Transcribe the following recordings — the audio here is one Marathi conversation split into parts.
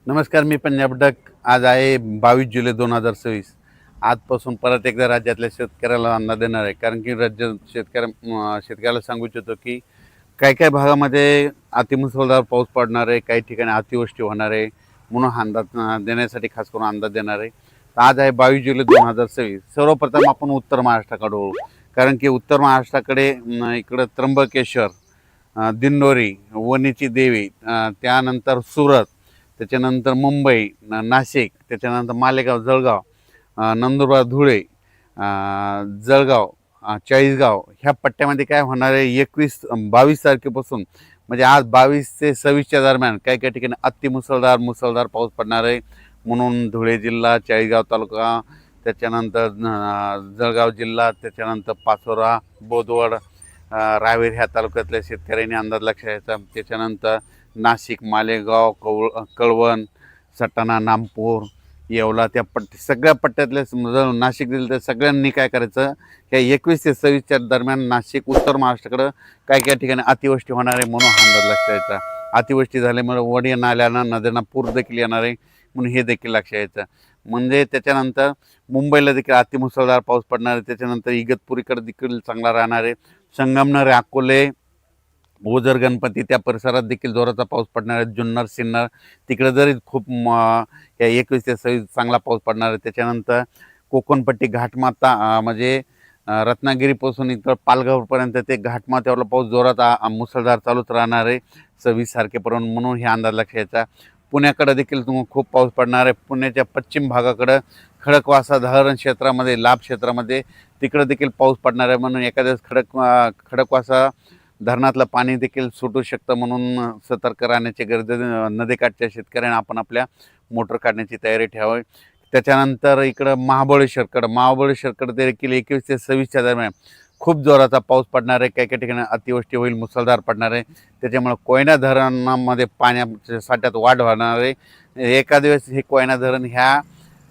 नमस्कार, मी पंजाब डक. आज आहे 22 जुलै 2026. आजपासून परत एकदा राज्यातल्या शेतकऱ्याला अन्न देणार आहे. कारण की राज्य शेतकऱ्याला सांगू इच्छितो की काही काही भागामध्ये अतिमुसळधार पाऊस पडणार आहे, काही ठिकाणी अतिवृष्टी होणार आहे. म्हणून हा अंदाज देण्यासाठी खास करून अंदाज देणार आहे. तर आज आहे 22 जुलै 2026. सर्वप्रथम आपण उत्तर महाराष्ट्राकडे वळू. कारण की उत्तर महाराष्ट्राकडे इकडं त्र्यंबकेश्वर, दिंडोरी, वणीची देवी, त्यानंतर सुरत, त्याच्यानंतर मुंबई, नाशिक, त्याच्यानंतर मालेगाव, जळगाव, नंदुरबार, धुळे, जळगाव, चाळीसगाव ह्या पट्ट्यामध्ये काय होणार आहे 22 तारखेपासून, म्हणजे आज 22 ते 26च्या दरम्यान काही काही ठिकाणी मुसळधार पाऊस पडणार आहे. म्हणून धुळे जिल्हा, चाळीसगाव तालुका, त्याच्यानंतर जळगाव जिल्हा, त्याच्यानंतर पाचोरा, बोदवड, रावेर ह्या तालुक्यातल्या शेतकऱ्यांनी अंदाज लक्षात घ्यायचा. त्याच्यानंतर नाशिक, मालेगाव, कळवण, सटाणा, नामपूर, येवला त्या सगळ्या पट्ट्यातल्या नाशिक दिलं तर सगळ्यांनी काय करायचं, ह्या 21 ते 26च्या दरम्यान नाशिक, उत्तर महाराष्ट्राकडं काही काही ठिकाणी अतिवृष्टी होणार आहे. म्हणून हा अंदाज लक्षात घ्यायचा. अतिवृष्टी झाल्यामुळे वडी नाल्यांना, नद्यांना पूर देखील येणार आहे. म्हणून हे देखील लक्षात घ्यायचं. म्हणजे त्याच्यानंतर मुंबईला देखील अतिमुसळधार पाऊस पडणार आहे. त्याच्यानंतर इगतपुरीकडे देखील चांगला राहणार आहे. संगमनेर, अकोले, ओझर, गणपती त्या परिसरात देखील जोराचा पाऊस पडणार आहे. जुन्नर, सिन्नर तिकडे जरी खूप या 21 ते 26 चांगला पाऊस पडणार आहे. त्याच्यानंतर कोकणपट्टी, घाटमाता, म्हणजे रत्नागिरीपासून इतर पालघरपर्यंत ते घाटमाथ्यावरला पाऊस जोरात मुसळधार चालूच राहणार आहे 26 तारखेपर्यंत. म्हणून हे अंदाज लक्षात घ्यायचा. पुण्याकडे देखील खूप पाऊस पडणार आहे. पुण्याच्या पश्चिम भागाकडं खडकवासला धरण क्षेत्रामध्ये, लाभ क्षेत्रामध्ये तिकडं देखील पाऊस पडणार आहे. म्हणून एखाद्या खडकवासला धरणातलं पाणी देखील सुटू शकतं. म्हणून सतर्क राहण्याची गरज आहे. नदीकाठच्या शेतकऱ्यांना आपण आपल्या मोटर काढण्याची तयारी ठेवावी. त्याच्यानंतर इकडं महाबळेश्वरकडे देखील 21 ते 26च्या दरम्यान खूप जोराचा पाऊस पडणार आहे. काही काही ठिकाणी अतिवृष्टी होईल, मुसळधार पडणार आहे. त्याच्यामुळे कोयना धरणामध्ये पाण्याच्या साठ्यात वाढ होणार आहे. एका दिवस हे कोयना धरण ह्या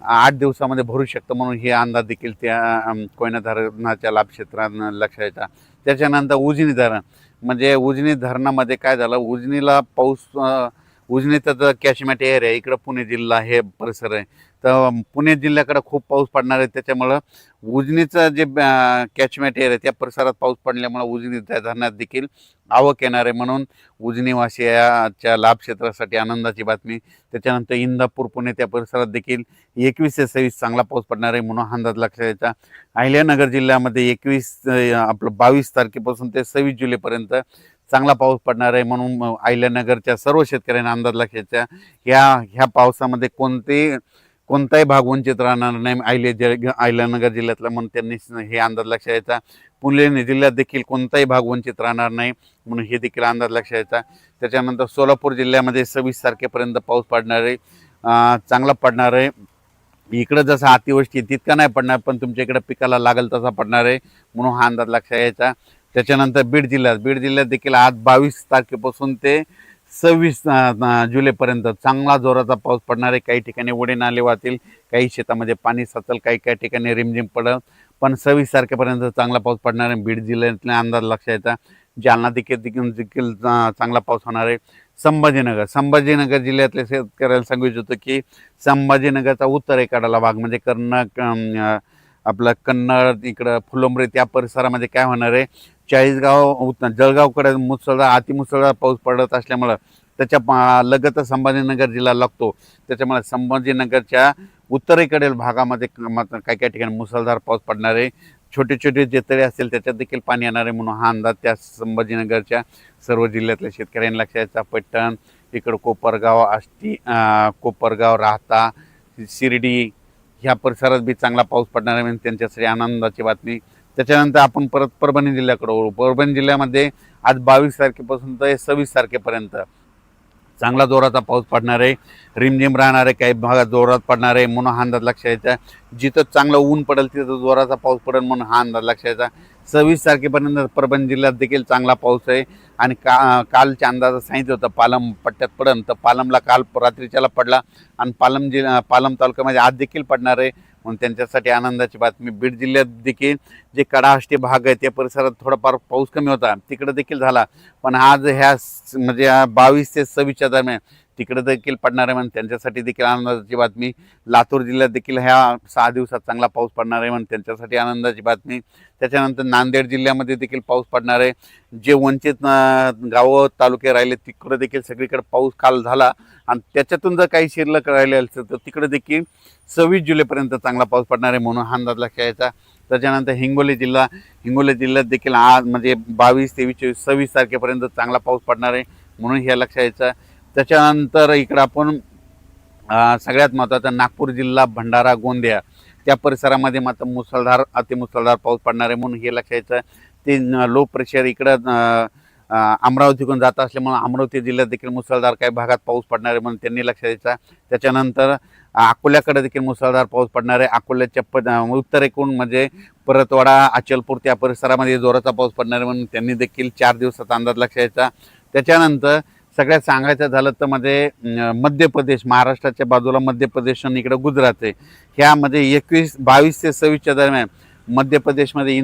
8 दिवसामध्ये भरू शकतं. म्हणून हे अंदाज देखील त्या कोयना धरणाच्या लाभक्षेत्रात लक्षात येतात. त्याच्यानंतर उजनी धरण, म्हणजे उजनी धरणामध्ये काय झालं, उजनीला पाऊस, उजनीचं तर कॅचमेंट एरिया इकडं पुणे जिल्हा हे परिसर आहे. तर पुणे जिल्ह्याकडे खूप पाऊस पडणार आहे. त्याच्यामुळं उजनीचं जे कॅचमेंट एरिया त्या परिसरात पाऊस पडल्यामुळं उजनी त्या धरणात देखील आवक येणार आहे. म्हणून उजनीवासियाच्या लाभक्षेत्रासाठी आनंदाची बातमी. त्याच्यानंतर इंदापूर, पुणे त्या परिसरात देखील 21 ते 26 चांगला पाऊस पडणार आहे. म्हणून अंदाज लक्षात यायचा. अहिल्यानगर जिल्ह्यामध्ये 22 तारखेपासून ते 26 जुलैपर्यंत चांगला पाऊस पडणार आहे. म्हणून अहिल्यानगरच्या सर्व शेतकऱ्यांना अंदाज लक्षात ह्या पावसामध्ये कोणताही भाग वंचित राहणार नाही अहिल्यानगर जिल्ह्यातला. म्हणून त्यांनी हे अंदाज लक्षात घ्यायचा. पुणे जिल्ह्यात देखील कोणताही भाग वंचित राहणार नाही. म्हणून हे देखील अंदाज लक्षात घ्यायचा. त्याच्यानंतर सोलापूर जिल्ह्यामध्ये 26 तारखेपर्यंत पाऊस पडणार आहे, चांगला पडणार आहे. इकडं जसं अतिवृष्टी तितका नाही पडणार, पण तुमच्या इकडे पिकाला लागेल तसा पडणार आहे. म्हणून हा अंदाज लक्षात यायचा. त्याच्यानंतर बीड जिल्ह्यात देखील आज 22 तारखेपासून ते 26 जुलैपर्यंत चांगला जोराचा पाऊस पडणार आहे. काही ठिकाणी ओढे नाले वाहतील, काही शेतामध्ये पाणी साचल, काही ठिकाणी रिमझिम पडेल. पण 26 तारखेपर्यंत चांगला पाऊस पडणार आहे. बीड जिल्ह्यातला अंदाज लक्षात यायचा. जालना देखील चांगला पाऊस होणार आहे. संभाजीनगर जिल्ह्यातल्या शेतकऱ्याला सांगू इच्छितो की संभाजीनगरचा उत्तरेकडला भाग, म्हणजे आपलं कन्नड, इकडं फुलंब्री त्या परिसरामध्ये काय होणार आहे, चाळीसगाव, जळगावकडे अतिमुसळधार पाऊस पडत असल्यामुळं त्याच्या लगतच संभाजीनगर जिल्हा लागतो. त्याच्यामुळे संभाजीनगरच्या उत्तरेकडील भागामध्ये काही काही ठिकाणी मुसळधार पाऊस पडणार आहे. छोटे छोटे जे तळे असतील त्याच्यात देखील पाणी येणार आहे. म्हणून हा अंदाज त्या संभाजीनगरच्या सर्व जिल्ह्यातल्या शेतकऱ्यांनी लक्षात घ्यायचा. पैठण, इकडं कोपरगाव, आष्टी, कोपरगाव, राहता, शिर्डी ह्या परिसरात बी चांगला पाऊस पडणार आहे. म्हणजे त्यांच्यासाठी आनंदाची बातमी. त्याच्यानंतर आपण परत परभणी जिल्ह्याकडे वळू. परभणी जिल्ह्यामध्ये आज 22 तारखेपासून ते 26 तारखेपर्यंत चांगला जोराचा पाऊस पडणार आहे. रिमझिम राहणार आहे, काही भागात जोरात पडणार आहे. म्हणून हा अंदाज लक्षात यायचा. जिथं चांगलं ऊन पडेल तिथं जोराचा पाऊस पडेल. म्हणून हा अंदाज लक्षात यायचा. 26 तारखेपर्यंत परभणी जिल्ह्यात देखील चांगला पाऊस आहे. आणि कालच्या अंदाजात सांगितलं होतं पालम पट्ट्यात पडेल, तर पालमला काल रात्रीच्याला पडला. आणि पालम तालुक्यामध्ये आज देखील पडणार आहे. म्हणून त्यांच्यासाठी आनंदाची बातमी. बीड जिल्ह्यात देखील जे कडाष्टी भाग आहे त्या परिसरात थोडाफार पाऊस कमी होता, तिकडे देखील झाला. पण आज म्हणजे 22 ते 26च्या दरम्यान तिकडे देखील पडणार आहे म्हणून त्यांच्यासाठी देखील आनंदाची बातमी. लातूर जिल्ह्यात देखील ह्या 6 दिवसात चांगला पाऊस पडणार आहे म्हणून त्यांच्यासाठी आनंदाची बातमी. त्याच्यानंतर नांदेड जिल्ह्यामध्ये देखील पाऊस पडणार आहे. जे वंचित गावं तालुके राहिले तिकडे देखील सगळीकडे पाऊस काल झाला आणि त्याच्यातून जर काही शिल्लक राहिले असेल तर तिकडे देखील 26 जुलैपर्यंत चांगला पाऊस पडणार आहे म्हणून हा अंदाज लक्षात घ्यायचा. त्याच्यानंतर हिंगोली जिल्ह्यात देखील आज म्हणजे 22, 23, 24, 26 तारखेपर्यंत चांगला पाऊस पडणार आहे म्हणून हे लक्षात घ्यायचं. त्याच्यानंतर इकडं आपण सगळ्यात महत्त्वाचा नागपूर जिल्हा, भंडारा, गोंदिया त्या परिसरामध्ये मात्र मुसळधार अतिमुसळधार पाऊस पडणार आहे म्हणून हे लक्षात घ्यायचं. ते लो प्रेशर इकडं अमरावतीकडून जात असल्यामुळे अमरावती जिल्ह्यात देखील मुसळधार काही भागात पाऊस पडणार आहे म्हणून त्यांनी लक्षात द्यायचा. त्याच्यानंतर अकोल्याकडे देखील मुसळधार पाऊस पडणार आहे. अकोल्याच्या उत्तरेकडून म्हणजे परतवाडा, अचलपूर त्या परिसरामध्ये जोराचा पाऊस पडणार आहे म्हणून त्यांनी देखील 4 दिवसाचा अंदाज लक्षात द्यायचा. त्याच्यानंतर सगळ्यात सांगायचं झालं तर म्हणजे मध्य प्रदेश, महाराष्ट्राच्या बाजूला मध्य प्रदेश आणि इकडं गुजरात आहे. ह्यामध्ये 22 ते 26च्या दरम्यान मध्य प्रदेशमध्ये